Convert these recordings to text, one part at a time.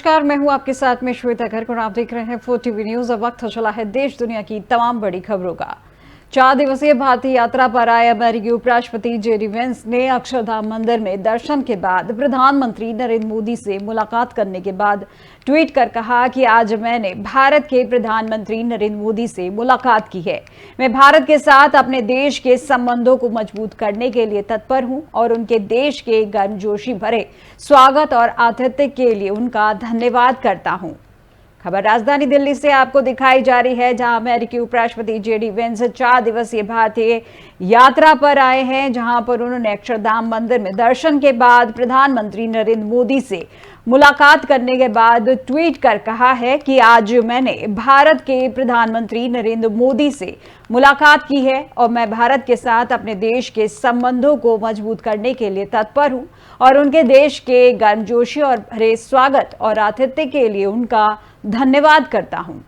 नमस्कार, मैं हूं आपके साथ में श्वेता गर्ग और आप देख रहे हैं 4TV न्यूज। अब वक्त चला है देश दुनिया की तमाम बड़ी खबरों का। 4 दिवसीय भारतीय यात्रा पर आए अमेरिकी उपराष्ट्रपति जेडी वेंस ने अक्षरधाम मंदिर में दर्शन के बाद प्रधानमंत्री नरेंद्र मोदी से मुलाकात करने के बाद ट्वीट कर कहा कि आज मैंने भारत के प्रधानमंत्री नरेंद्र मोदी से मुलाकात की है। मैं भारत के साथ अपने देश के संबंधों को मजबूत करने के लिए तत्पर हूं और उनके देश के गर्मजोशी भरे स्वागत और आतिथ्य के लिए उनका धन्यवाद करता हूं। खबर राजधानी दिल्ली से आपको दिखाई जा रही है, जहां अमेरिकी उपराष्ट्रपति जेडी वेंस 4 दिवसीय भारतीय यात्रा पर आए हैं, जहां पर उन्होंने अक्षरधाम मंदिर में दर्शन के बाद प्रधानमंत्री नरेंद्र मोदी से मुलाकात करने के बाद ट्वीट कर कहा है कि आज मैंने भारत के प्रधानमंत्री नरेंद्र मोदी से मुलाकात की है और मैं भारत के साथ अपने देश के संबंधों को मजबूत करने के लिए तत्पर हूं और उनके देश के गर्मजोशी और भरे स्वागत और आतिथ्य के लिए उनका धन्यवाद करता हूं।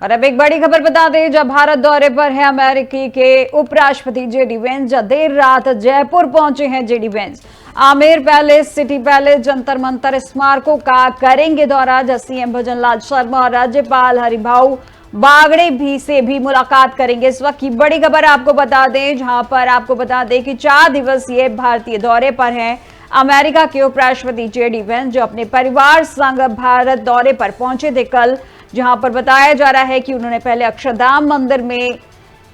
और अब एक बड़ी खबर बता दें, जब भारत दौरे पर है अमेरिकी के उपराष्ट्रपति जेडी वेंस, जब देर रात जयपुर पहुंचे हैं JD Vance. Amer palace, city palace, Jantar Mantar स्मारकों का करेंगे दौरा। जब सीएम भजनलाल शर्मा और राज्यपाल हरिभाऊ बागड़े भी मुलाकात करेंगे। इस वक्त की बड़ी खबर आपको बता दें, जहां पर आपको बता दें कि 4 दिवसीय भारतीय दौरे पर हैं अमेरिका के उपराष्ट्रपति जेडी वेंस, जो अपने परिवार संग भारत दौरे पर पहुंचे थे कल, जहां पर बताया जा रहा है कि उन्होंने पहले अक्षरधाम मंदिर में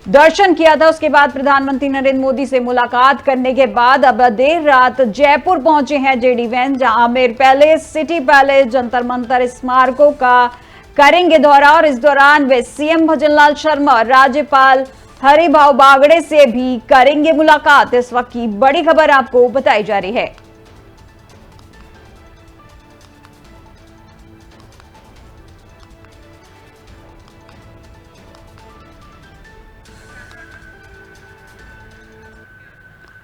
दर्शन किया था। उसके बाद प्रधानमंत्री नरेंद्र मोदी से मुलाकात करने के बाद अब देर रात जयपुर पहुंचे हैं जेडी वेंस, जहां Amer palace, city palace, Jantar Mantar स्मारकों का करेंगे दौरा और इस दौरान वे सीएम भजनलाल शर्मा और राज्यपाल हरिभाऊ बागड़े से भी करेंगे मुलाकात। इस वक्त की बड़ी खबर आपको बताई जा रही है।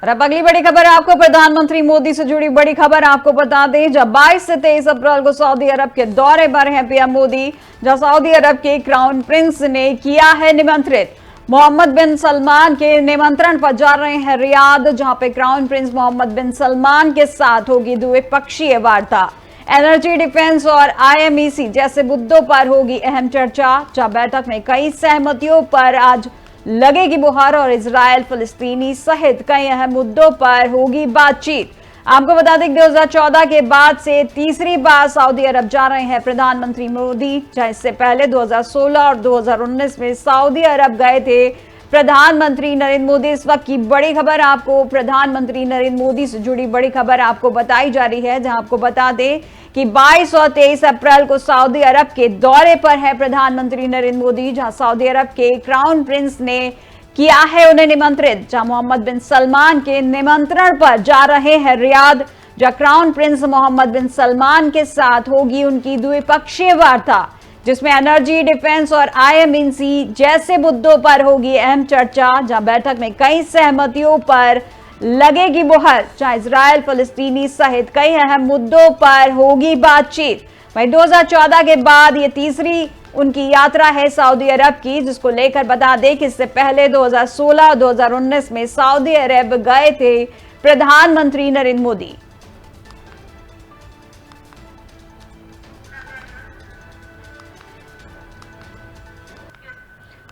और अब अगली बड़ी खबर आपको प्रधानमंत्री मोदी से जुड़ी बड़ी खबर आपको बता दें, जब 22 से 23 अप्रैल को सऊदी अरब के दौरे पर हैं पीएम मोदी, जहां सऊदी अरब के क्राउन प्रिंस ने किया है निमंत्रित। मोहम्मद बिन सलमान के निमंत्रण पर जा रहे हैं रियाद, जहां पे क्राउन प्रिंस मोहम्मद बिन सलमान के साथ होगी द्विपक्षीय वार्ता। एनर्जी, डिफेंस और IMEC जैसे मुद्दों पर होगी अहम चर्चा। जहां बैठक में कई सहमतियों पर आज लगेगी मुहर और इजरायल, फिलिस्तीनी सहित कई अहम मुद्दों पर होगी बातचीत। आपको बता दें 2014 के बाद से तीसरी बार सऊदी अरब जा रहे हैं प्रधानमंत्री मोदी, जहां इससे पहले 2016 और 2019 में सऊदी अरब गए थे प्रधानमंत्री नरेंद्र मोदी। इस वक्त की बड़ी खबर आपको प्रधानमंत्री नरेंद्र मोदी से जुड़ी बड़ी खबर आपको बताई जा रही है, जहां आपको बता दें कि 22 और 23 अप्रैल को सऊदी अरब के दौरे पर है प्रधानमंत्री नरेंद्र मोदी, जहां सऊदी अरब के क्राउन प्रिंस ने किया है उन्हें निमंत्रित। जहां मोहम्मद बिन सलमान के निमंत्रण पर जा रहे हैं रियाद, जहां क्राउन प्रिंस मोहम्मद बिन सलमान के साथ होगी उनकी द्विपक्षीय वार्ता, जिसमें एनर्जी, डिफेंस और IMEC जैसे मुद्दों पर होगी अहम चर्चा। जहां बैठक में कई सहमतियों पर लगेगी मुहर, जहां इजरायल, फिलिस्तीनी सहित कई अहम मुद्दों पर होगी बातचीत। वहीं 2014 के बाद ये तीसरी उनकी यात्रा है सऊदी अरब की, जिसको लेकर बता दें कि इससे पहले 2016 और 2019 में सऊदी अरब गए थे प्रधानमंत्री नरेंद्र मोदी।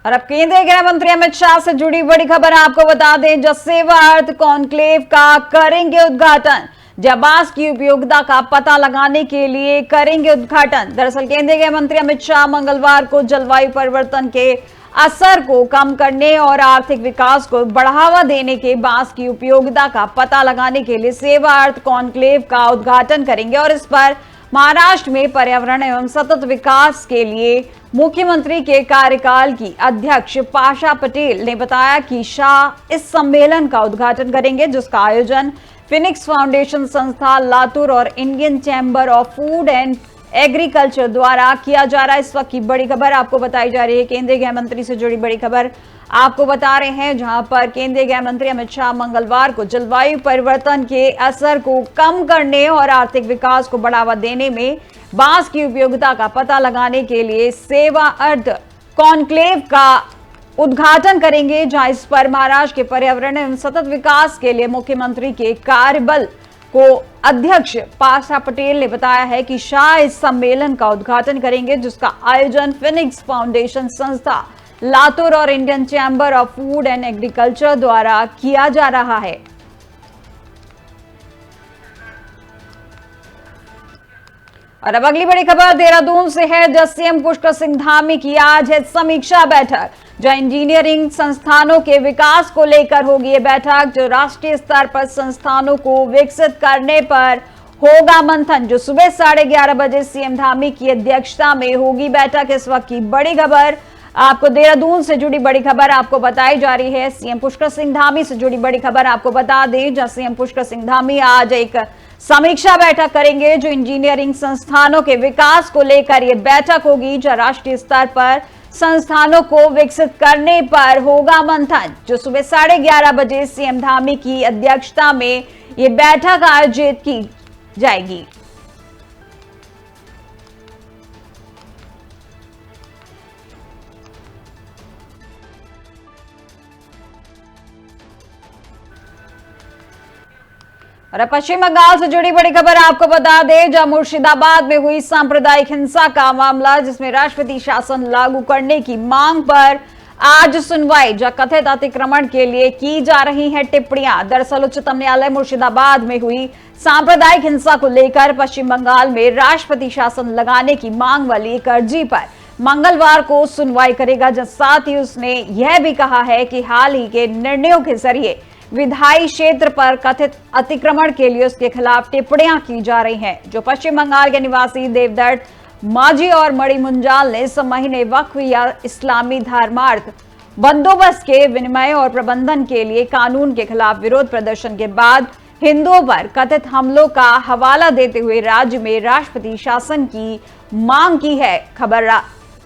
और अब केंद्रीय गृह मंत्री अमित शाह से जुड़ी बड़ी खबर आपको बता दें, जब सेवा अर्थ कॉन्क्लेव का करेंगे उद्घाटन। जाबाज की उपयोगिता का पता लगाने के लिए करेंगे उद्घाटन। दरअसल केंद्रीय गृह मंत्री अमित शाह मंगलवार को जलवायु परिवर्तन के असर को कम करने और आर्थिक विकास को बढ़ावा देने के बांस की उपयोगिता का पता लगाने के लिए सेवा अर्थ कॉन्क्लेव का उद्घाटन करेंगे और इस पर महाराष्ट्र में पर्यावरण एवं सतत विकास के लिए मुख्यमंत्री के कार्यकाल की अध्यक्ष पाशा पटेल ने बताया कि शाह इस सम्मेलन का उद्घाटन करेंगे, जिसका आयोजन फिनिक्स फाउंडेशन संस्था लातूर और Indian chamber of food and agriculture द्वारा किया जा रहा है। इस वक्त की बड़ी खबर आपको बताई जा रही है, केंद्रीय गृह मंत्री से जुड़ी बड़ी खबर आपको बता रहे हैं, जहां पर केंद्रीय गृह मंत्री अमित शाह मंगलवार को जलवायु परिवर्तन के असर को कम करने और आर्थिक विकास को बढ़ावा देने में बांस की उपयोगिता का पता लगाने के लिए सेवा अर्थ कॉन्क्लेव का उद्घाटन करेंगे, जहां इस पर महाराष्ट्र के पर्यावरण एवं सतत विकास के लिए मुख्यमंत्री के कार्यबल को अध्यक्ष पाशा पटेल ने बताया है कि शाह इस सम्मेलन का उद्घाटन करेंगे, जिसका आयोजन फिनिक्स फाउंडेशन संस्था लातूर और Indian chamber of food and agriculture द्वारा किया जा रहा है। और अब अगली बड़ी खबर देहरादून से है, जहां सीएम पुष्कर सिंह धामी की आज है समीक्षा बैठक, जहां इंजीनियरिंग संस्थानों के विकास को लेकर होगी ये बैठक, जो राष्ट्रीय स्तर पर संस्थानों को विकसित करने पर होगा मंथन, जो सुबह 11:30 बजे सीएम धामी की अध्यक्षता में होगी बैठक। इस वक्त की बड़ी खबर आपको देहरादून से जुड़ी बड़ी खबर आपको बताई जा रही है। सीएम पुष्कर सिंह धामी से जुड़ी बड़ी खबर आपको बता दें, जहां सीएम पुष्कर सिंह धामी आज एक समीक्षा बैठक करेंगे, जो इंजीनियरिंग संस्थानों के विकास को लेकर यह बैठक होगी, जहां राष्ट्रीय स्तर पर संस्थानों को विकसित करने पर होगा मंथन, जो सुबह 11:30 बजे सीएम धामी की अध्यक्षता में यह बैठक आयोजित की जाएगी। और पश्चिम बंगाल से जुड़ी बड़ी खबर आपको बता दें, जहां मुर्शिदाबाद में हुई सांप्रदायिक हिंसा का मामला, जिसमें राष्ट्रपति शासन लागू करने की मांग पर आज सुनवाई, जहां कथित अतिक्रमण के लिए की जा रही हैं टिप्पणियां। दरअसल उच्चतम न्यायालय मुर्शिदाबाद में हुई सांप्रदायिक हिंसा को लेकर पश्चिम बंगाल में राष्ट्रपति शासन लगाने की मांग वाली एक अर्जी पर मंगलवार को सुनवाई करेगा, जहां साथ ही उसने यह भी कहा है कि हाल ही के निर्णयों के जरिए विधायी क्षेत्र पर कथित अतिक्रमण के लिए उसके खिलाफ टिप्पणियां की जा रही हैं, जो पश्चिम बंगाल के निवासी देवदत्त माझी और मणि मुंजाल ने इस महीने वक्फ या इस्लामी धर्मार्थ बंदोबस्त के विनिमय और प्रबंधन के लिए कानून के खिलाफ विरोध प्रदर्शन के बाद हिंदुओं पर कथित हमलों का हवाला देते हुए राज्य में राष्ट्रपति शासन की मांग की है।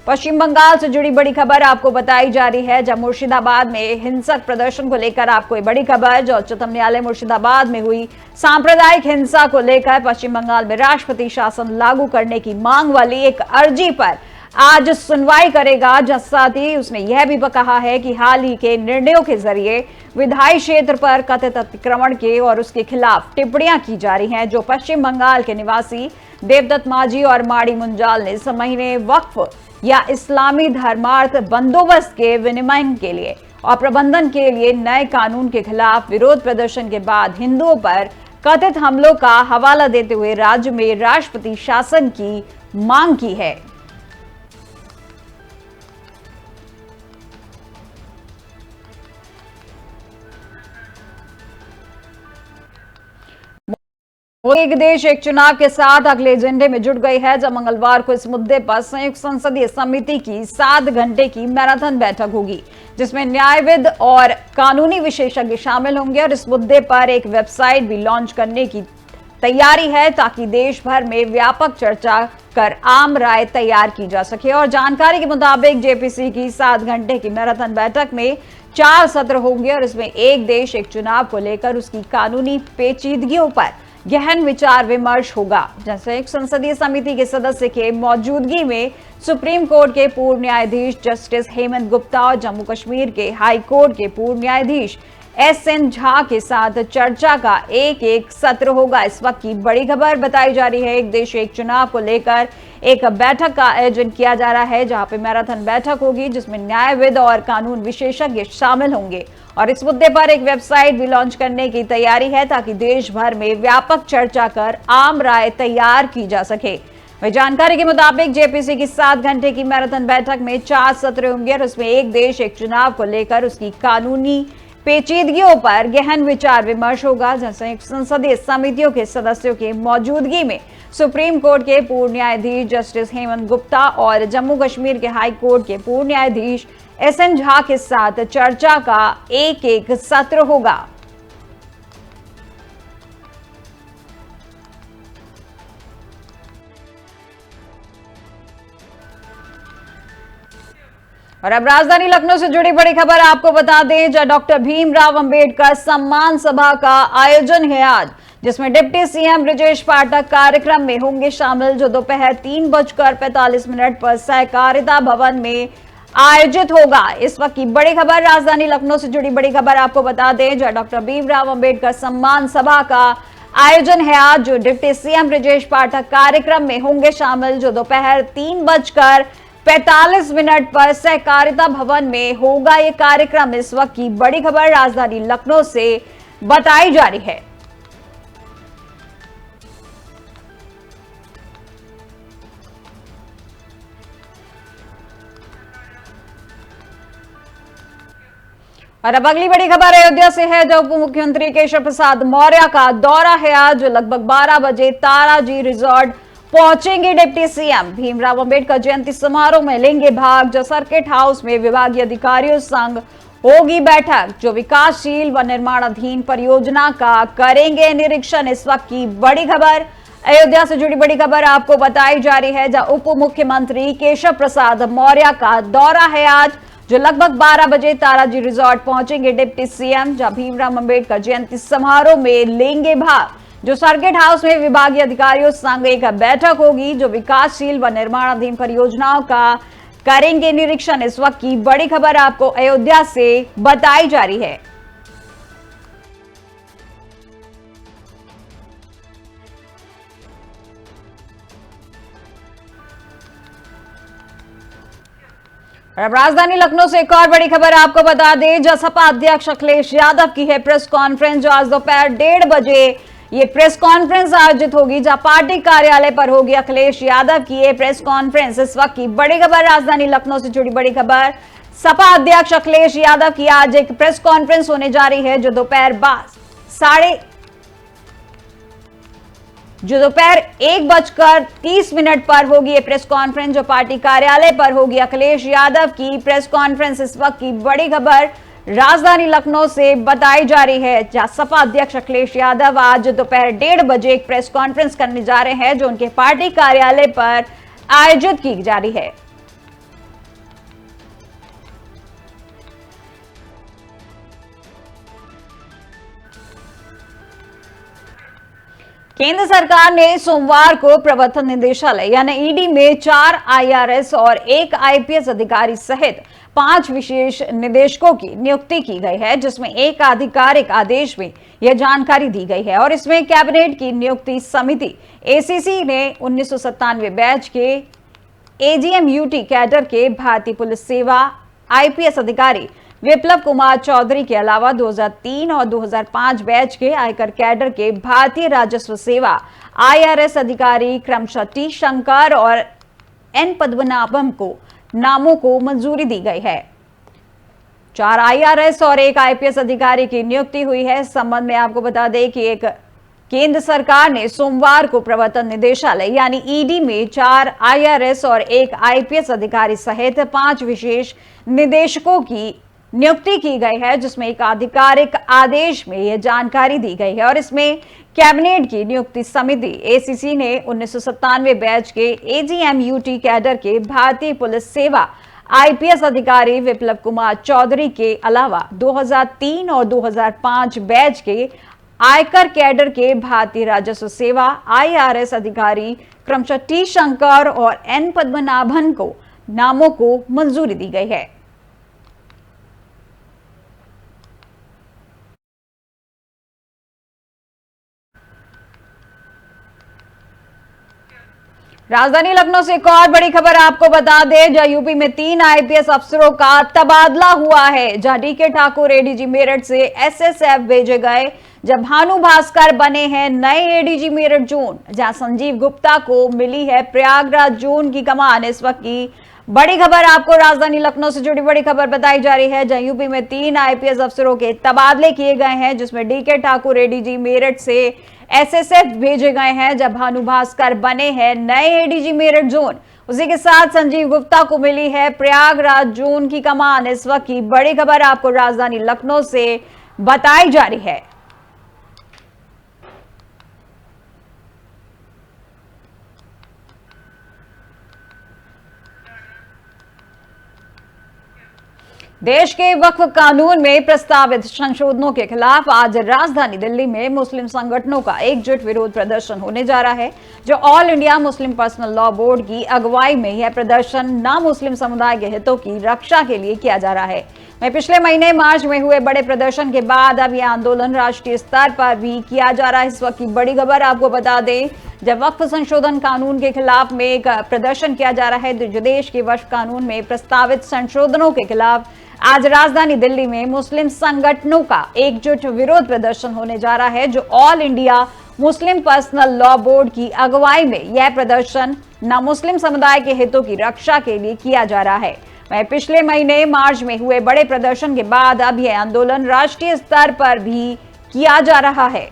पश्चिम बंगाल से जुड़ी बड़ी खबर आपको बताई जा रही है, जब मुर्शिदाबाद में हिंसक प्रदर्शन को लेकर आपको बड़ी खबर, जो उच्चतम न्यायालय मुर्शिदाबाद में हुई सांप्रदायिक हिंसा को लेकर पश्चिम बंगाल में राष्ट्रपति शासन लागू करने की मांग वाली एक अर्जी पर आज सुनवाई करेगा, जहां साथ ही उसने यह भी कहा है कि हाल ही के निर्णयों के जरिए विधायी क्षेत्र पर कथित अतिक्रमण के और उसके खिलाफ टिप्पणियां की जा रही हैं, जो पश्चिम बंगाल के निवासी देवदत्त माझी और माड़ी मुंजाल ने इस महीने वक्फ या इस्लामी धर्मार्थ बंदोबस्त के विनिमय के लिए और प्रबंधन के लिए नए कानून के खिलाफ विरोध प्रदर्शन के बाद हिंदुओं पर कथित हमलों का हवाला देते हुए राज्य में राष्ट्रपति शासन की मांग की है। एक देश एक चुनाव के साथ अगले एजेंडे में जुट गई है, जब मंगलवार को इस मुद्दे पर संयुक्त संसदीय समिति की 7 घंटे की मैराथन बैठक होगी, जिसमें न्यायविद और कानूनी विशेषज्ञ शामिल होंगे और इस मुद्दे पर एक वेबसाइट भी लॉन्च करने की तैयारी है, ताकि देश भर में व्यापक चर्चा कर आम राय तैयार की जा सके। और जानकारी के मुताबिक जेपीसी की 7 घंटे की मैराथन बैठक में 4 सत्र होंगे और इसमें एक देश एक चुनाव को लेकर उसकी कानूनी पेचीदगियों पर गहन विचार विमर्श होगा। जैसे एक संसदीय समिति के सदस्य के मौजूदगी में सुप्रीम कोर्ट के पूर्व न्यायाधीश जस्टिस हेमंत गुप्ता और जम्मू कश्मीर के हाई कोर्ट के पूर्व न्यायाधीश एसएन झा के साथ चर्चा का एक सत्र होगा। इस वक्त की बड़ी खबर बताई जा रही है, एक देश एक चुनाव को लेकर एक बैठक का आयोजन किया जा रहा है, जहां पे मैराथन बैठक होगी, जिसमें न्यायविद और कानून विशेषज्ञ शामिल होंगे और इस मुद्दे पर एक वेबसाइट भी लॉन्च करने की तैयारी है, ताकि देश भर में व्यापक चर्चा कर आम राय तैयार की जा सके। वही जानकारी के मुताबिक जेपीसी की 7 घंटे की मैराथन बैठक में 4 सत्र होंगे और उसमें एक देश एक चुनाव को लेकर उसकी कानूनी पेचीदगियों पर गहन विचार विमर्श होगा। जैसे संसदीय समितियों के सदस्यों की मौजूदगी में सुप्रीम कोर्ट के पूर्व न्यायाधीश जस्टिस हेमंत गुप्ता और जम्मू कश्मीर के हाई कोर्ट के पूर्व न्यायाधीश एसएन झा के साथ चर्चा का एक सत्र होगा। और अब राजधानी लखनऊ से जुड़ी बड़ी खबर आपको बता दें, जहां डॉक्टर भीमराव अंबेडकर सम्मान सभा का आयोजन है आज, जिसमें डिप्टी सीएम ब्रजेश पाठक कार्यक्रम में होंगे शामिल, जो दोपहर 3:45 पर सहकारिता भवन में आयोजित होगा। इस वक्त की बड़ी खबर, राजधानी लखनऊ से जुड़ी बड़ी खबर आपको बता दें, जहां डॉक्टर भीमराव अंबेडकर सम्मान सभा का आयोजन है आज, जो डिप्टी सीएम ब्रजेश पाठक कार्यक्रम में होंगे शामिल, जो दोपहर 3:45 पर सहकारिता भवन में होगा ये कार्यक्रम। इस वक्त की बड़ी खबर राजधानी लखनऊ से बताई जा रही है। और अब अगली बड़ी खबर अयोध्या से है, जो उप मुख्यमंत्री केशव प्रसाद मौर्य का दौरा है आज। लगभग 12 बजे ताराजी रिजॉर्ट पहुंचेंगे डिप्टी सीएम। भीमराव अंबेडकर जयंती समारोह में लेंगे भाग, जो सर्किट हाउस में विभागीय अधिकारियों संग होगी बैठक, जो विकासशील व निर्माणाधीन परियोजना का करेंगे निरीक्षण। इस वक्त की बड़ी खबर अयोध्या से जुड़ी बड़ी खबर आपको बताई जा रही है, जहां उप मुख्यमंत्री केशव प्रसाद मौर्य का दौरा है आज, जो लगभग 12 बजे ताराजी रिजॉर्ट पहुंचेंगे डिप्टी सीएम, जहां भीमराव अंबेडकर जयंती समारोह में लेंगे भाग, जो सर्किट हाउस में विभागीय अधिकारियों संग एक बैठक होगी, जो विकासशील व निर्माणाधीन परियोजनाओं का करेंगे निरीक्षण। इस वक्त की बड़ी खबर आपको अयोध्या से बताई जा रही है। अब राजधानी लखनऊ से एक और बड़ी खबर आपको बता दें, सपा अध्यक्ष अखिलेश यादव की है प्रेस कॉन्फ्रेंस, जो आज दोपहर 1:30 बजे ये प्रेस कॉन्फ्रेंस आयोजित होगी, जहां पार्टी कार्यालय पर होगी अखिलेश यादव की ये प्रेस कॉन्फ्रेंस। इस वक्त की बड़ी खबर राजधानी लखनऊ से जुड़ी बड़ी खबर, सपा अध्यक्ष अखिलेश यादव की आज एक प्रेस कॉन्फ्रेंस होने जा रही है, जो दोपहर 1:30 पर होगी ये प्रेस कॉन्फ्रेंस, जो पार्टी कार्यालय पर होगी अखिलेश यादव की प्रेस कॉन्फ्रेंस। इस वक्त की बड़ी खबर राजधानी लखनऊ से बताई जा रही है, जहां सपा अध्यक्ष अखिलेश यादव आज दोपहर 1:30 बजे एक प्रेस कॉन्फ्रेंस करने जा रहे हैं, जो उनके पार्टी कार्यालय पर आयोजित की जा रही है। केंद्र सरकार ने सोमवार को प्रवर्तन निदेशालय यानी ईडी में 4 आईआरएस और 1 आईपीएस अधिकारी सहित 5 विशेष निदेशकों की नियुक्ति की गई है, जिसमें एक आधिकारिक आदेश में यह जानकारी दी गई है। और इसमें कैबिनेट की नियुक्ति समिति एसीसी ने 1997 बैच के एजीएम-यूटी कैडर के भारतीय पुलिस सेवा आईपीएस अधिकारी विप्लव कुमार चौधरी के अलावा 2003 और 2005 बैच के आयकर कैडर के भारतीय राजस्व सेवा आईआरएस अधिकारी क्रमशः टी शंकर और एन पद्मनाभम को नामों को मंजूरी दी गई है। 4 आईआरएस और 1 आईपीएस अधिकारी की नियुक्ति हुई है। इस संबंध में आपको बता दें कि एक केंद्र सरकार ने सोमवार को प्रवर्तन निदेशालय यानी ईडी में 4 आईआरएस और 1 आईपीएस अधिकारी सहित 5 विशेष निदेशकों की नियुक्ति की गई है, जिसमें एक आधिकारिक आदेश में यह जानकारी दी गई है। और इसमें कैबिनेट की नियुक्ति समिति एसीसी ने 1997 बैच के एजीएम-यूटी कैडर के भारतीय पुलिस सेवा आईपीएस अधिकारी विप्लव कुमार चौधरी के अलावा 2003 और 2005 बैच के आयकर कैडर के भारतीय राजस्व सेवा आईआरएस अधिकारी क्रमशः टी शंकर और एन पद्मनाभन को नामों को मंजूरी दी गई है। राजधानी लखनऊ से एक और बड़ी खबर आपको बता दें, जहां यूपी में 3 आईपीएस अफसरों का तबादला हुआ है। जहां डीके ठाकुर एडीजी मेरठ से एसएसएफ भेजे गए, जब भानु भास्कर बने हैं नए एडीजी मेरठ जोन, जहां संजीव गुप्ता को मिली है प्रयागराज जोन की कमान। इस वक्त की बड़ी खबर आपको राजधानी लखनऊ से जुड़ी बड़ी खबर बताई जा रही है, जहां यूपी में 3 आईपीएस अफसरों के तबादले किए गए हैं, जिसमें डीके ठाकुर एडीजी मेरठ से एसएसएफ भेजे गए हैं, जब भानु भास्कर बने हैं नए एडीजी मेरठ जोन। उसी के साथ संजीव गुप्ता को मिली है प्रयागराज जोन की कमान। इस वक्त की बड़ी खबर आपको राजधानी लखनऊ से बताई जा रही है। देश के वक्फ कानून में प्रस्तावित संशोधनों के खिलाफ आज राजधानी दिल्ली में मुस्लिम संगठनों का एकजुट विरोध प्रदर्शन होने जा रहा है। जो all India Muslim personal law board की अगुवाई में यह प्रदर्शन ना मुस्लिम समुदाय के हितों की रक्षा के लिए किया जा रहा है। वहीं पिछले महीने मार्च में हुए बड़े प्रदर्शन के बाद अब यह आंदोलन राष्ट्रीय स्तर पर भी किया जा रहा है। इस वक्त की बड़ी खबर आपको बता दें, जब वक्फ संशोधन कानून के खिलाफ में एक प्रदर्शन किया जा रहा है, तो देश के वक्फ कानून में प्रस्तावित संशोधनों के खिलाफ आज राजधानी दिल्ली में मुस्लिम संगठनों का एकजुट विरोध प्रदर्शन होने जा रहा है। जो all India Muslim personal law board की अगुवाई में यह प्रदर्शन न मुस्लिम समुदाय के हितों की रक्षा के लिए किया जा रहा है। वहीं पिछले महीने मार्च में हुए बड़े प्रदर्शन के बाद अब यह आंदोलन राष्ट्रीय स्तर पर भी किया जा रहा है।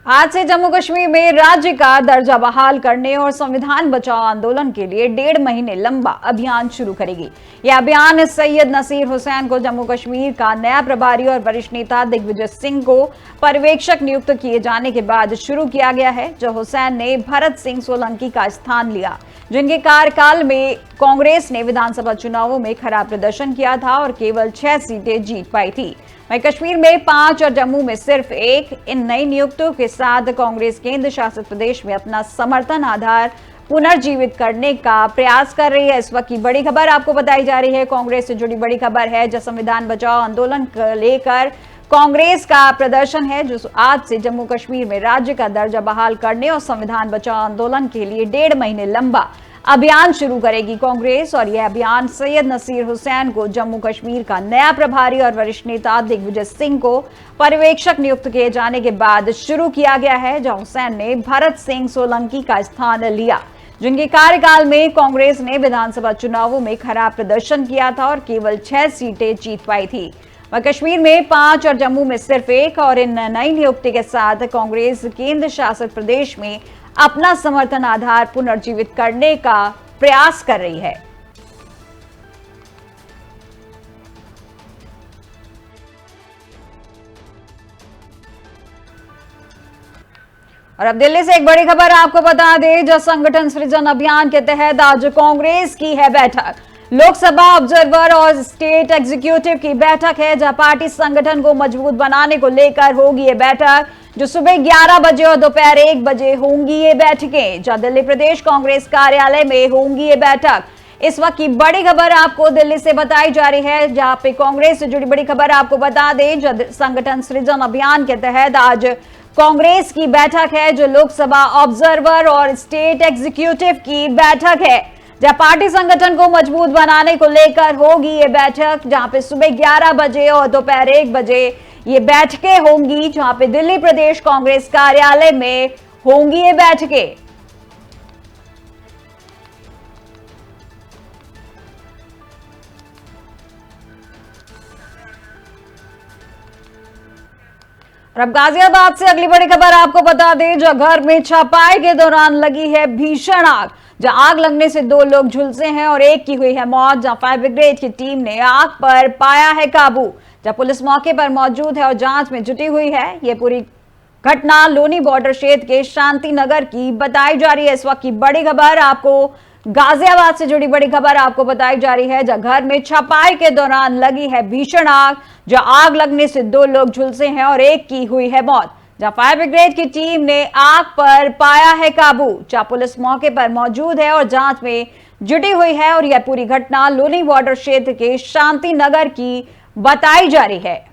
आज से जम्मू कश्मीर में राज्य का दर्जा बहाल करने और संविधान बचाओ आंदोलन के लिए 1.5 महीने लंबा अभियान शुरू करेगी। यह अभियान सैयद नसीर हुसैन को जम्मू कश्मीर का नया प्रभारी और वरिष्ठ नेता दिग्विजय सिंह को पर्यवेक्षक नियुक्त किए जाने के बाद शुरू किया गया है। जो हुसैन ने भरत सिंह सोलंकी का स्थान लिया, जिनके कार्यकाल में कांग्रेस ने विधानसभा चुनावों में खराब प्रदर्शन किया था और केवल 6 सीटें जीत पाई थी। वहीं कश्मीर में 5 और जम्मू में सिर्फ 1। इन नई नियुक्तियों के साथ कांग्रेस केंद्र शासित प्रदेश में अपना समर्थन आधार पुनर्जीवित करने का प्रयास कर रही है। इस वक्त की बड़ी खबर आपको बताई जा रही है, कांग्रेस से जुड़ी बड़ी खबर है। जो संविधान बचाओ आंदोलन को लेकर कांग्रेस का प्रदर्शन है, जो आज से जम्मू कश्मीर में राज्य का दर्जा बहाल करने और संविधान बचाओ आंदोलन के लिए 1.5 महीने लंबा अभियान शुरू करेगी कांग्रेस। और यह अभियान सैयद नसीर हुसैन को जम्मू कश्मीर का नया प्रभारी और वरिष्ठ नेता दिग्विजय सिंह को पर्यवेक्षक नियुक्त किए जाने के बाद शुरू किया गया है। जहां हुसैन ने भरत सिंह सोलंकी का स्थान लिया, जिनके कार्यकाल में कांग्रेस ने विधानसभा चुनावों में खराब प्रदर्शन किया था और केवल 6 सीटें जीत पाई थी। वह कश्मीर में 5 और जम्मू में सिर्फ 1। और इन नई नियुक्ति के साथ कांग्रेस केंद्र शासित प्रदेश में अपना समर्थन आधार पुनर्जीवित करने का प्रयास कर रही है। और अब दिल्ली से एक बड़ी खबर आपको बता दें, जो संगठन सृजन अभियान के तहत आज कांग्रेस की है बैठक। लोकसभा ऑब्जर्वर और स्टेट एग्जीक्यूटिव की बैठक है, जहां पार्टी संगठन को मजबूत बनाने को लेकर होगी ये बैठक, जो सुबह 11 बजे और दोपहर 1 बजे होंगी ये बैठकें। जहां दिल्ली प्रदेश कांग्रेस कार्यालय में होंगी ये बैठक। इस वक्त की बड़ी खबर आपको दिल्ली से बताई जा रही है, जहां पे कांग्रेस से जुड़ी बड़ी खबर आपको बता दें, जो संगठन सृजन अभियान के तहत आज कांग्रेस की बैठक है, जो लोकसभा ऑब्जर्वर और स्टेट एग्जीक्यूटिव की बैठक है। जहां पार्टी संगठन को मजबूत बनाने को लेकर होगी ये बैठक, जहां पे सुबह 11 बजे और दोपहर 1 बजे ये बैठकें होंगी, जहां पे दिल्ली प्रदेश कांग्रेस कार्यालय में होंगी ये बैठकें। और अब गाजियाबाद से अगली बड़ी खबर आपको बता दें, जो घर में छापाई के दौरान लगी है भीषण आग। जहां आग लगने से 2 लोग झुलसे हैं और 1 की हुई है मौत। जहां फायर ब्रिगेड की टीम ने आग पर पाया है काबू। जब पुलिस मौके पर मौजूद है और जांच में जुटी हुई है। यह पूरी घटना लोनी बॉर्डर क्षेत्र के शांति नगर की बताई जा रही है। इस वक्त की बड़ी खबर आपको गाजियाबाद से जुड़ी बड़ी खबर आपको बताई जा रही है, जहां घर में छपाई के दौरान लगी है भीषण आग। जहां आग लगने से 2 लोग झुलसे हैं और 1 की हुई है मौत। जहां फायर ब्रिगेड की टीम ने आग पर पाया है काबू। जहां पुलिस मौके पर मौजूद है और जांच में जुटी हुई है। और यह पूरी घटना लोनी बॉर्डर क्षेत्र के शांति नगर की बताई जा रही है।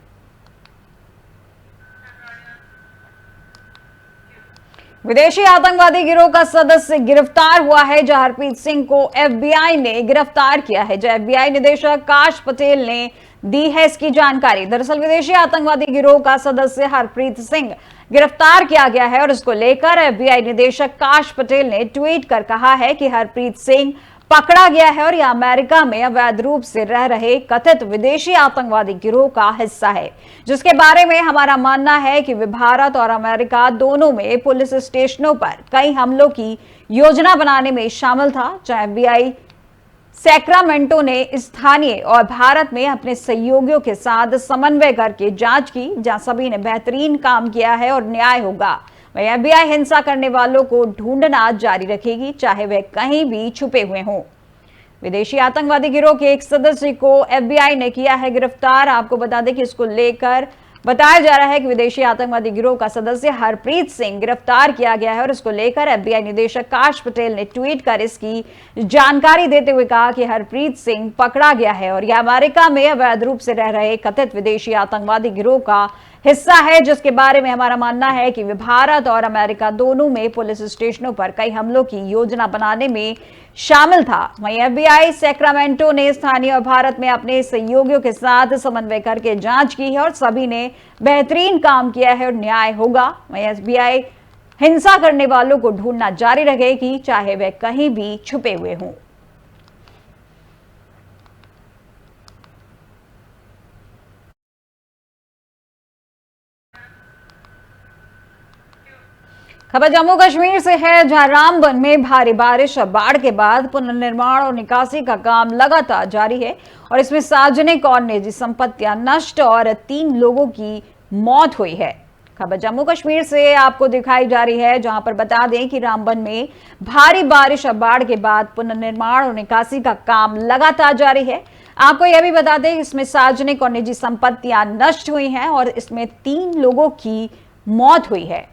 विदेशी आतंकवादी गिरोह का सदस्य गिरफ्तार हुआ है। जहां हरप्रीत सिंह को एफबीआई ने गिरफ्तार किया है। जो एफबीआई निदेशक काश पटेल ने दी है इसकी जानकारी। दरअसल विदेशी आतंकवादी गिरोह का सदस्य हरप्रीत सिंह गिरफ्तार किया गया है और इसको लेकर एफबीआई निदेशक काश पटेल ने ट्वीट कर कहा है कि हरप्रीत सिंह पकड़ा गया है और यह अमेरिका में अवैध रूप से रह रहे कथित विदेशी आतंकवादी गिरोह का हिस्सा है, जिसके बारे में हमारा मानना है कि वे भारत और अमेरिका दोनों में पुलिस स्टेशनों पर कई हमलों की योजना बनाने में शामिल था। जहां एफबीआई सैक्रामेंटो ने स्थानीय और भारत में अपने सहयोगियों के साथ समन्वय करके जांच की, जहां सभी ने बेहतरीन काम किया है और न्याय होगा। वहीं एफबीआई हिंसा करने वालों को ढूंढना जारी रखेगी, चाहे वे कहीं भी छुपे हुए हों। विदेशी आतंकवादी गिरोह के एक सदस्य को एफबीआई ने किया है गिरफ्तार। आपको बता दें कि इसको लेकर बताया जा रहा है कि विदेशी आतंकवादी गिरोह का सदस्य हरप्रीत सिंह गिरफ्तार किया गया है और इसको लेकर एफबीआई निदेशक काश पटेल ने ट्वीट कर इसकी जानकारी देते हुए कहा कि हरप्रीत सिंह पकड़ा गया है और यह अमेरिका में अवैध रूप से रह रहे कथित विदेशी आतंकवादी गिरोह का हिस्सा है, जिसके बारे में हमारा मानना है कि भारत और अमेरिका दोनों में पुलिस स्टेशनों पर कई हमलों की योजना बनाने में शामिल था। वहीं एफबीआई सैक्रामेंटो ने स्थानीय और भारत में अपने सहयोगियों के साथ समन्वय करके जांच की है और सभी ने बेहतरीन काम किया है और न्याय होगा। वहीं एफबीआई हिंसा करने वालों को ढूंढना जारी रखेगी, चाहे वे कहीं भी छुपे हुए हों। खबर जम्मू कश्मीर से है, जहां रामबन में भारी बारिश और बाढ़ के बाद पुनर्निर्माण और निकासी का काम लगातार जारी है और इसमें सार्वजनिक और निजी संपत्तियां नष्ट और 3 लोगों की मौत हुई है। खबर जम्मू कश्मीर से आपको दिखाई जा रही है, जहां पर बता दें कि रामबन में भारी बारिश और बाढ़ के बाद पुनर्निर्माण और निकासी का काम लगातार जारी है। आपको यह भी बता दें इसमें सार्वजनिक और निजी संपत्तियां नष्ट हुई हैं और इसमें 3 लोगों की मौत हुई है।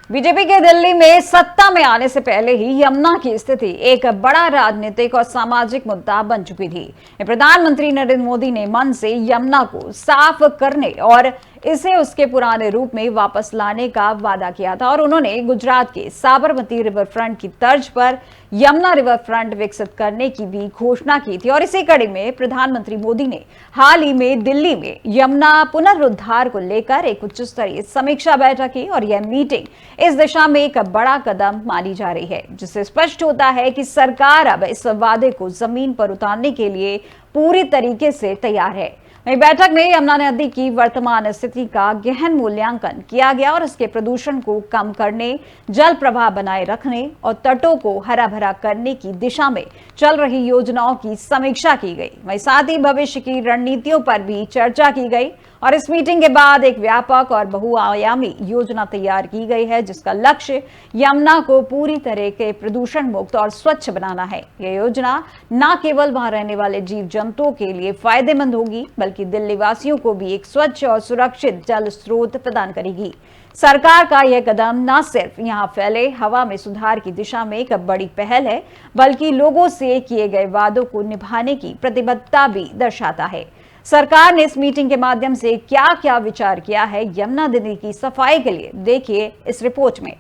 बीजेपी के दिल्ली में सत्ता में आने से पहले ही यमुना की स्थिति एक बड़ा राजनीतिक और सामाजिक मुद्दा बन चुकी थी। प्रधानमंत्री नरेंद्र मोदी ने मन से यमुना को साफ करने और इसे उसके पुराने रूप में वापस लाने का वादा किया था और उन्होंने गुजरात के साबरमती रिवर फ्रंट की तर्ज पर यमुना रिवर फ्रंट विकसित करने की भी घोषणा की थी। और इसी कड़ी में प्रधानमंत्री मोदी ने हाल ही में दिल्ली में यमुना पुनरुद्धार को लेकर एक उच्च स्तरीय समीक्षा बैठक की और यह मीटिंग इस दिशा में एक बड़ा कदम मानी जा रही है, जिससे स्पष्ट होता है कि सरकार अब इस वादे को जमीन पर उतारने के लिए पूरी तरीके से तैयार है। वहीं बैठक में यमुना नदी की वर्तमान स्थिति का गहन मूल्यांकन किया गया और इसके प्रदूषण को कम करने, जल प्रवाह बनाए रखने और तटों को हरा भरा करने की दिशा में चल रही योजनाओं की समीक्षा की गई। वहीं साथ ही भविष्य की रणनीतियों पर भी चर्चा की गई और इस मीटिंग के बाद एक व्यापक और बहुआयामी योजना तैयार की गई है, जिसका लक्ष्य यमुना को पूरी तरह के प्रदूषण मुक्त और स्वच्छ बनाना है। यह योजना न केवल वहां रहने वाले जीव जंतुओं के लिए फायदेमंद होगी, बल्कि दिल्ली वासियों को भी एक स्वच्छ और सुरक्षित जल स्रोत प्रदान करेगी। सरकार का यह कदम न सिर्फ यहां फैले हवा में सुधार की दिशा में एक बड़ी पहल है, बल्कि लोगों से किए गए वादों को निभाने की प्रतिबद्धता भी दर्शाता है। सरकार ने इस मीटिंग के माध्यम से क्या क्या विचार किया है यमुना नदी की सफाई के लिए, देखिए इस रिपोर्ट में।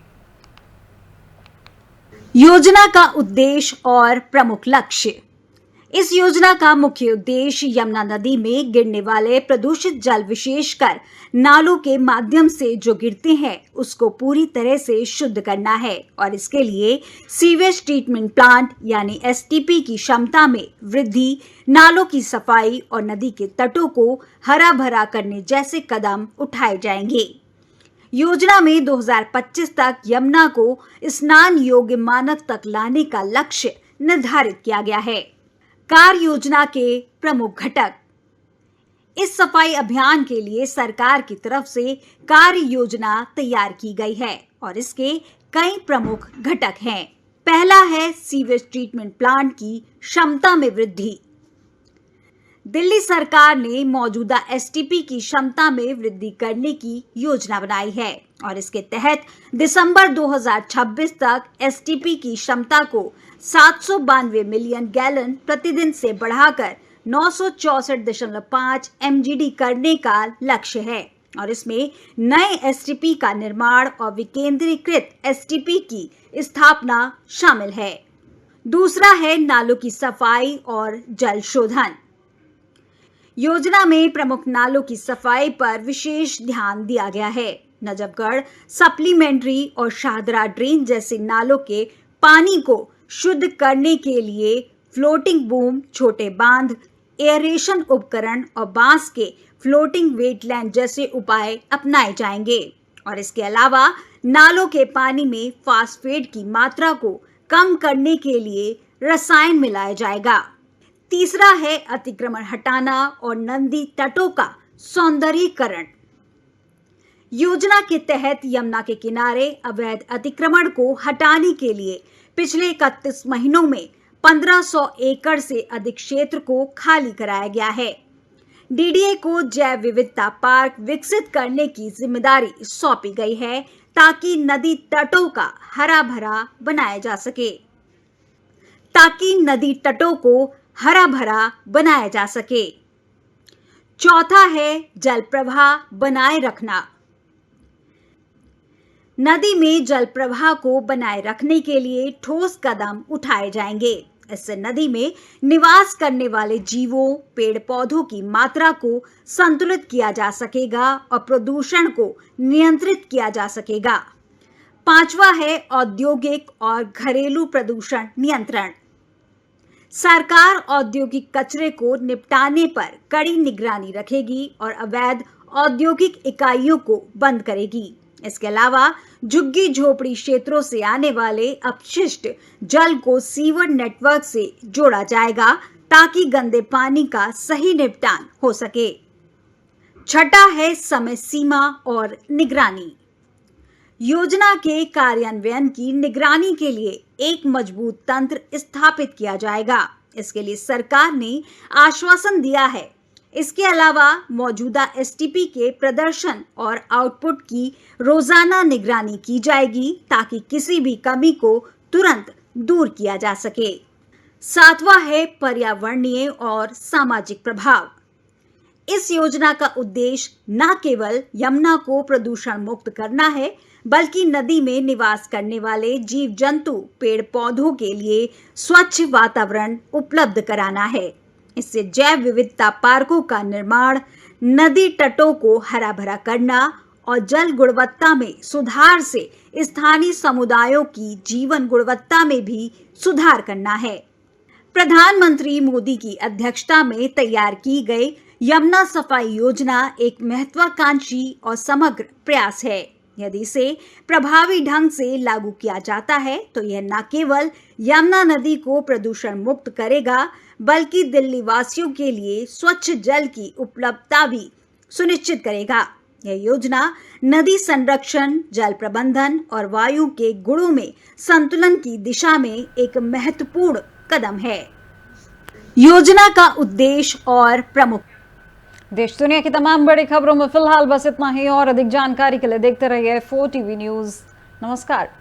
योजना का उद्देश्य और प्रमुख लक्ष्य। इस योजना का मुख्य उद्देश्य यमुना नदी में गिरने वाले प्रदूषित जल, विशेषकर नालों के माध्यम से जो गिरते हैं, उसको पूरी तरह से शुद्ध करना है और इसके लिए सीवेज ट्रीटमेंट प्लांट यानी एसटीपी की क्षमता में वृद्धि, नालों की सफाई और नदी के तटों को हरा भरा करने जैसे कदम उठाए जाएंगे। योजना में 2025 तक यमुना को स्नान योग्य मानक तक लाने का लक्ष्य निर्धारित किया गया है। कार्य योजना के प्रमुख घटक। इस सफाई अभियान के लिए सरकार की तरफ से कार्य योजना तैयार की गई है और इसके कई प्रमुख घटक हैं। पहला है सीवेज ट्रीटमेंट प्लांट की क्षमता में वृद्धि। दिल्ली सरकार ने मौजूदा एसटीपी की क्षमता में वृद्धि करने की योजना बनाई है और इसके तहत दिसंबर 2026 तक एसटीपी की क्षमता को 792 मिलियन गैलन प्रतिदिन से बढ़ाकर 964.5 एमजीडी करने का लक्ष्य है और इसमें नए एसटीपी का निर्माण और विकेंद्रीकृत एसटीपी की स्थापना शामिल है। दूसरा है नालों की सफाई और जल शोधन। योजना में प्रमुख नालों की सफाई पर विशेष ध्यान दिया गया है। नजफगढ़, सप्लीमेंट्री और शाहदरा ड्रेन जैसे नालों के पानी को शुद्ध करने के लिए फ्लोटिंग बूम, छोटे बांध, एयरेशन उपकरण और बांस के फ्लोटिंग वेटलैंड जैसे उपाय अपनाए जाएंगे और इसके अलावा नालों के पानी में फास्फेट की मात्रा को कम करने के लिए रसायन मिलाया जाएगा। तीसरा है अतिक्रमण हटाना और नदी तटों का सौंदर्यीकरण। योजना के तहत यमुना के किनारे अवैध अतिक्रमण को हटाने के लिए पिछले 31 महीनों में 1500 एकड़ से अधिक क्षेत्र को खाली कराया गया है। डीडीए को जैव विविधता पार्क विकसित करने की जिम्मेदारी सौंपी गई है ताकि नदी तटों का हरा भरा बनाया जा सके। चौथा है जल प्रवाह बनाए रखना। नदी में जल प्रवाह को बनाए रखने के लिए ठोस कदम उठाए जाएंगे। इससे नदी में निवास करने वाले जीवों, पेड़ पौधों की मात्रा को संतुलित किया जा सकेगा और प्रदूषण को नियंत्रित किया जा सकेगा। पांचवा है औद्योगिक और घरेलू प्रदूषण नियंत्रण। सरकार औद्योगिक कचरे को निपटाने पर कड़ी निगरानी रखेगी और अवैध औद्योगिक इकाइयों को बंद करेगी। इसके अलावा झुग्गी झोपड़ी क्षेत्रों से आने वाले अपशिष्ट जल को सीवर नेटवर्क से जोड़ा जाएगा ताकि गंदे पानी का सही निपटान हो सके। छठा है समय सीमा और निगरानी। योजना के कार्यान्वयन की निगरानी के लिए एक मजबूत तंत्र स्थापित किया जाएगा। इसके लिए सरकार ने आश्वासन दिया है। इसके अलावा मौजूदा एसटीपी के प्रदर्शन और आउटपुट की रोजाना निगरानी की जाएगी ताकि किसी भी कमी को तुरंत दूर किया जा सके। सातवां है पर्यावरणीय और सामाजिक प्रभाव। इस योजना का उद्देश्य न केवल यमुना को प्रदूषण मुक्त करना है, बल्कि नदी में निवास करने वाले जीव जंतु, पेड़ पौधों के लिए स्वच्छ वातावरण उपलब्ध कराना है। इससे जैव विविधता पार्कों का निर्माण, नदी तटों को हरा भरा करना और जल गुणवत्ता में सुधार से स्थानीय समुदायों की जीवन गुणवत्ता में भी सुधार करना है। प्रधानमंत्री मोदी की अध्यक्षता में तैयार की गई यमुना सफाई योजना एक महत्वाकांक्षी और समग्र प्रयास है। यदि इसे प्रभावी ढंग से लागू किया जाता है तो यह न केवल यमुना नदी को प्रदूषण मुक्त करेगा, बल्कि दिल्ली वासियों के लिए स्वच्छ जल की उपलब्धता भी सुनिश्चित करेगा। यह योजना नदी संरक्षण, जल प्रबंधन और वायु के गुणों में संतुलन की दिशा में एक महत्वपूर्ण कदम है। योजना का उद्देश्य और प्रमुख। देश दुनिया की तमाम बड़ी खबरों में फिलहाल बस इतना ही। और अधिक जानकारी के लिए देखते रहिए 4 TV न्यूज़। नमस्कार।